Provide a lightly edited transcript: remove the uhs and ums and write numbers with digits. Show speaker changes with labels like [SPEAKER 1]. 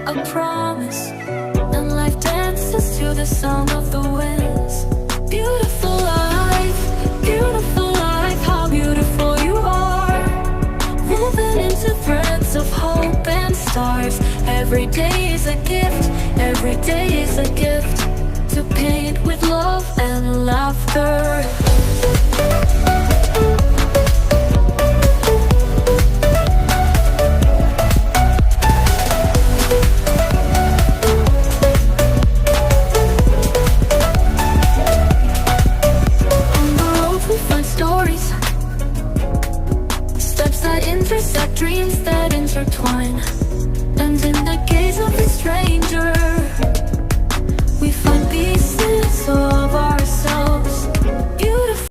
[SPEAKER 1] a promise, and life dances to the sound of the winds. Beautiful life, how beautiful you are. Woven into threads of hope and stars. Every day is a gift, every day is a gift, to paint with love and laughter.